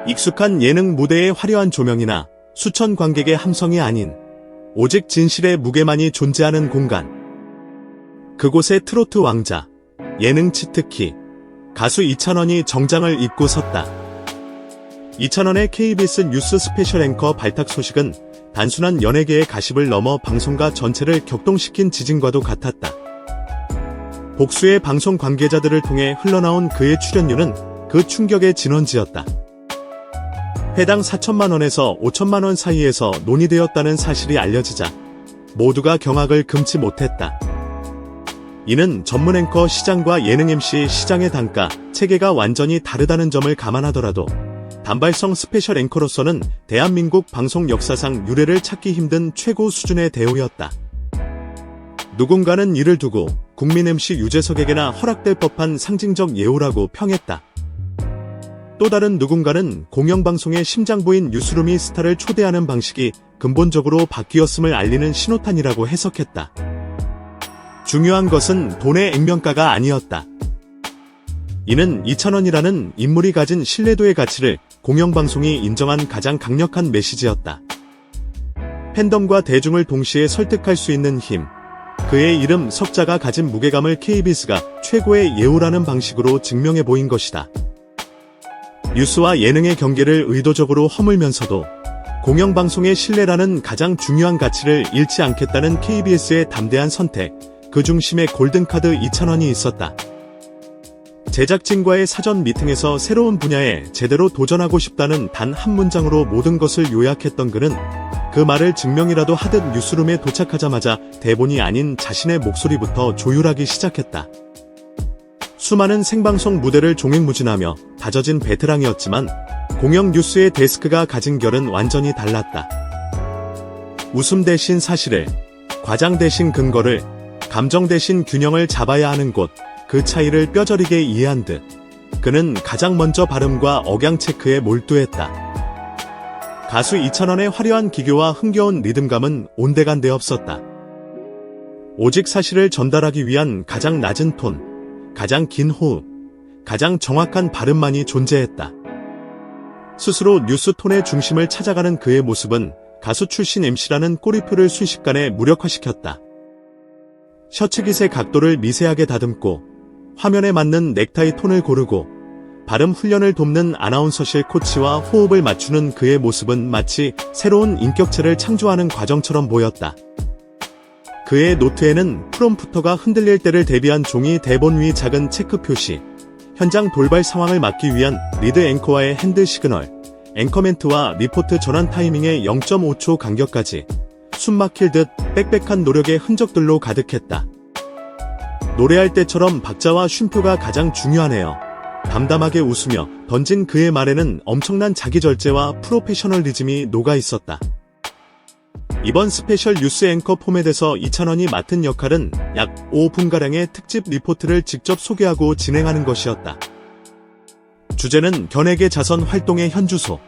익숙한 예능 무대의 화려한 조명이나 수천 관객의 함성이 아닌 오직 진실의 무게만이 존재하는 공간. 그곳에 트로트 왕자, 예능 치트키, 가수 이찬원이 정장을 입고 섰다. 이찬원의 KBS 뉴스 스페셜 앵커 발탁 소식은 단순한 연예계의 가십을 넘어 방송가 전체를 격동시킨 지진과도 같았다. 복수의 방송 관계자들을 통해 흘러나온 그의 출연료는 그 충격의 진원지였다. 회당 4천만 원에서 5천만 원 사이에서 논의되었다는 사실이 알려지자 모두가 경악을 금치 못했다. 이는 전문 앵커 시장과 예능 MC 시장의 단가, 체계가 완전히 다르다는 점을 감안하더라도 단발성 스페셜 앵커로서는 대한민국 방송 역사상 유례를 찾기 힘든 최고 수준의 대우였다. 누군가는 이를 두고 국민 MC 유재석에게나 허락될 법한 상징적 예우라고 평했다. 또 다른 누군가는 공영방송의 심장부인 뉴스룸이 스타를 초대하는 방식이 근본적으로 바뀌었음을 알리는 신호탄이라고 해석했다. 중요한 것은 돈의 액면가가 아니었다. 이는 이찬원이라는 인물이 가진 신뢰도의 가치를 공영방송이 인정한 가장 강력한 메시지였다. 팬덤과 대중을 동시에 설득할 수 있는 힘, 그의 이름 석자가 가진 무게감을 KBS가 최고의 예우라는 방식으로 증명해 보인 것이다. 뉴스와 예능의 경계를 의도적으로 허물면서도 공영방송의 신뢰라는 가장 중요한 가치를 잃지 않겠다는 KBS의 담대한 선택, 그 중심에 골든카드 이찬원이 있었다. 제작진과의 사전 미팅에서 새로운 분야에 제대로 도전하고 싶다는 단 한 문장으로 모든 것을 요약했던 그는 그 말을 증명이라도 하듯 뉴스룸에 도착하자마자 대본이 아닌 자신의 목소리부터 조율하기 시작했다. 수많은 생방송 무대를 종횡무진하며 다져진 베테랑이었지만 공영 뉴스의 데스크가 가진 결은 완전히 달랐다. 웃음 대신 사실을, 과장 대신 근거를, 감정 대신 균형을 잡아야 하는 곳, 그 차이를 뼈저리게 이해한 듯 그는 가장 먼저 발음과 억양 체크에 몰두했다. 가수 이찬원의 화려한 기교와 흥겨운 리듬감은 온데간데 없었다. 오직 사실을 전달하기 위한 가장 낮은 톤, 가장 긴 호흡, 가장 정확한 발음만이 존재했다. 스스로 뉴스 톤의 중심을 찾아가는 그의 모습은 가수 출신 MC라는 꼬리표를 순식간에 무력화시켰다. 셔츠깃의 각도를 미세하게 다듬고 화면에 맞는 넥타이 톤을 고르고 발음 훈련을 돕는 아나운서실 코치와 호흡을 맞추는 그의 모습은 마치 새로운 인격체를 창조하는 과정처럼 보였다. 그의 노트에는 프롬프터가 흔들릴 때를 대비한 종이 대본 위 작은 체크 표시, 현장 돌발 상황을 막기 위한 리드 앵커와의 핸드 시그널, 앵커 멘트와 리포트 전환 타이밍의 0.5초 간격까지 숨막힐 듯 빽빽한 노력의 흔적들로 가득했다. 노래할 때처럼 박자와 쉼표가 가장 중요하네요. 담담하게 웃으며 던진 그의 말에는 엄청난 자기절제와 프로페셔널리즘이 녹아있었다. 이번 스페셜 뉴스 앵커 포맷에서 이찬원이 맡은 역할은 약 5분가량의 특집 리포트를 직접 소개하고 진행하는 것이었다. 주제는 견해계 자선 활동의 현주소.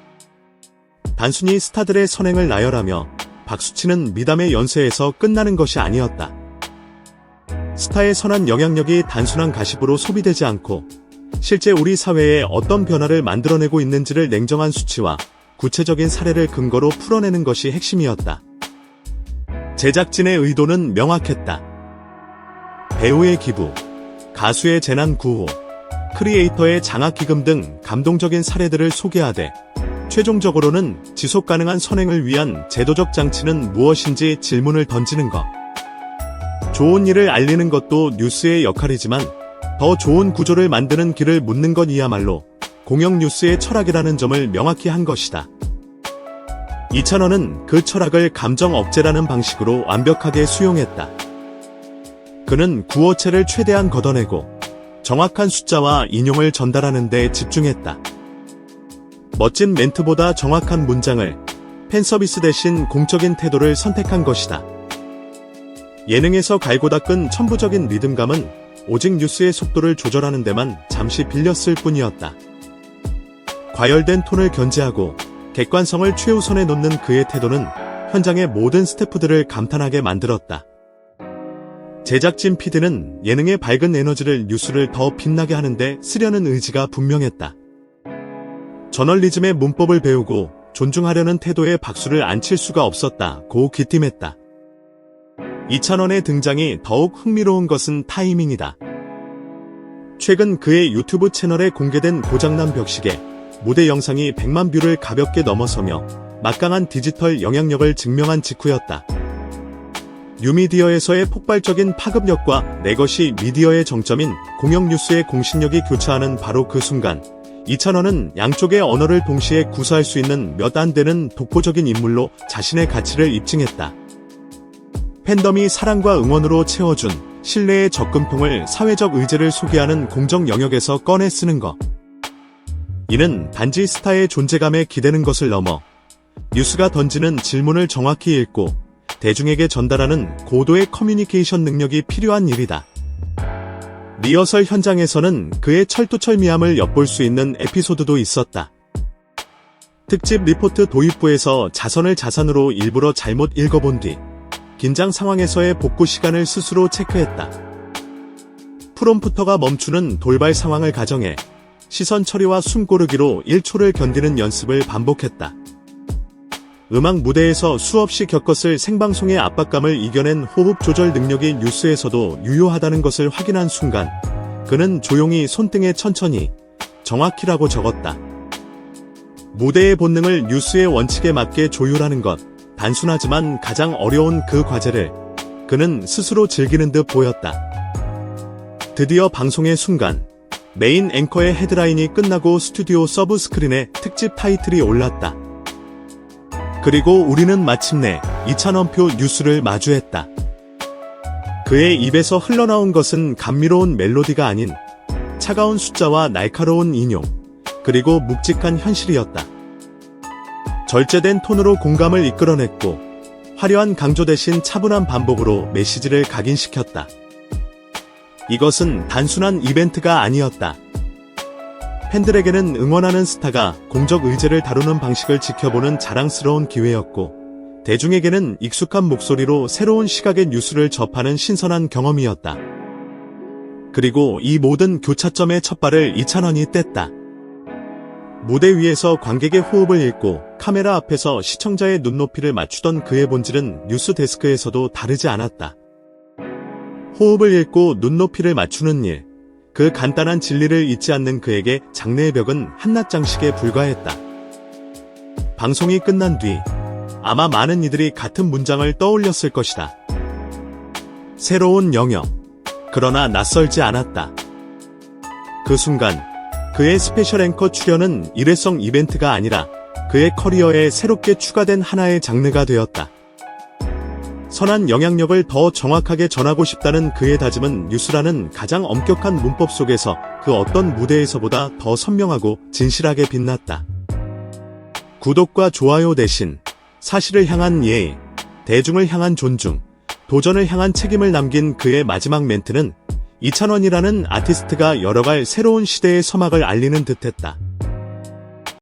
단순히 스타들의 선행을 나열하며 박수치는 미담의 연쇄에서 끝나는 것이 아니었다. 스타의 선한 영향력이 단순한 가십으로 소비되지 않고 실제 우리 사회에 어떤 변화를 만들어내고 있는지를 냉정한 수치와 구체적인 사례를 근거로 풀어내는 것이 핵심이었다. 제작진의 의도는 명확했다. 배우의 기부, 가수의 재난 구호, 크리에이터의 장학기금 등 감동적인 사례들을 소개하되 최종적으로는 지속가능한 선행을 위한 제도적 장치는 무엇인지 질문을 던지는 것. 좋은 일을 알리는 것도 뉴스의 역할이지만 더 좋은 구조를 만드는 길을 묻는 것이야말로 공영 뉴스의 철학이라는 점을 명확히 한 것이다. 이찬원은 그 철학을 감정 억제라는 방식으로 완벽하게 수용했다. 그는 구어체를 최대한 걷어내고 정확한 숫자와 인용을 전달하는 데 집중했다. 멋진 멘트보다 정확한 문장을, 팬서비스 대신 공적인 태도를 선택한 것이다. 예능에서 갈고 닦은 천부적인 리듬감은 오직 뉴스의 속도를 조절하는 데만 잠시 빌렸을 뿐이었다. 과열된 톤을 견제하고 객관성을 최우선에 놓는 그의 태도는 현장의 모든 스태프들을 감탄하게 만들었다. 제작진 PD는 예능의 밝은 에너지를 뉴스를 더 빛나게 하는데 쓰려는 의지가 분명했다. 저널리즘의 문법을 배우고 존중하려는 태도에 박수를 안 칠 수가 없었다고 귀띔했다. 이찬원의 등장이 더욱 흥미로운 것은 타이밍이다. 최근 그의 유튜브 채널에 공개된 고장난 벽시계 무대 영상이 100만 뷰를 가볍게 넘어서며 막강한 디지털 영향력을 증명한 직후였다. 뉴미디어에서의 폭발적인 파급력과 내 것이 미디어의 정점인 공영뉴스의 공신력이 교차하는 바로 그 순간, 이찬원은 양쪽의 언어를 동시에 구사할 수 있는 몇 안 되는 독보적인 인물로 자신의 가치를 입증했다. 팬덤이 사랑과 응원으로 채워준 신뢰의 접근통을 사회적 의제를 소개하는 공정 영역에서 꺼내 쓰는 것. 이는 단지 스타의 존재감에 기대는 것을 넘어 뉴스가 던지는 질문을 정확히 읽고 대중에게 전달하는 고도의 커뮤니케이션 능력이 필요한 일이다. 리허설 현장에서는 그의 철두철미함을 엿볼 수 있는 에피소드도 있었다. 특집 리포트 도입부에서 자선을 자산으로 일부러 잘못 읽어본 뒤 긴장 상황에서의 복구 시간을 스스로 체크했다. 프롬프터가 멈추는 돌발 상황을 가정해 시선 처리와 숨 고르기로 1초를 견디는 연습을 반복했다. 음악 무대에서 수없이 겪었을 생방송의 압박감을 이겨낸 호흡 조절 능력이 뉴스에서도 유효하다는 것을 확인한 순간 그는 조용히 손등에 천천히 정확히라고 적었다. 무대의 본능을 뉴스의 원칙에 맞게 조율하는 것, 단순하지만 가장 어려운 그 과제를 그는 스스로 즐기는 듯 보였다. 드디어 방송의 순간, 메인 앵커의 헤드라인이 끝나고 스튜디오 서브 스크린에 특집 타이틀이 올랐다. 그리고 우리는 마침내 이찬원표 뉴스를 마주했다. 그의 입에서 흘러나온 것은 감미로운 멜로디가 아닌 차가운 숫자와 날카로운 인용, 그리고 묵직한 현실이었다. 절제된 톤으로 공감을 이끌어냈고 화려한 강조 대신 차분한 반복으로 메시지를 각인시켰다. 이것은 단순한 이벤트가 아니었다. 팬들에게는 응원하는 스타가 공적 의제를 다루는 방식을 지켜보는 자랑스러운 기회였고, 대중에게는 익숙한 목소리로 새로운 시각의 뉴스를 접하는 신선한 경험이었다. 그리고 이 모든 교차점의 첫발을 이찬원이 뗐다. 무대 위에서 관객의 호흡을 읽고 카메라 앞에서 시청자의 눈높이를 맞추던 그의 본질은 뉴스 데스크에서도 다르지 않았다. 호흡을 읽고 눈높이를 맞추는 일, 그 간단한 진리를 잊지 않는 그에게 장래의 벽은 한낱 장식에 불과했다. 방송이 끝난 뒤 아마 많은 이들이 같은 문장을 떠올렸을 것이다. 새로운 영역, 그러나 낯설지 않았다. 그 순간 그의 스페셜 앵커 출연은 일회성 이벤트가 아니라 그의 커리어에 새롭게 추가된 하나의 장르가 되었다. 선한 영향력을 더 정확하게 전하고 싶다는 그의 다짐은 뉴스라는 가장 엄격한 문법 속에서 그 어떤 무대에서보다 더 선명하고 진실하게 빛났다. 구독과 좋아요 대신 사실을 향한 예의, 대중을 향한 존중, 도전을 향한 책임을 남긴 그의 마지막 멘트는 이찬원이라는 아티스트가 열어갈 새로운 시대의 서막을 알리는 듯했다.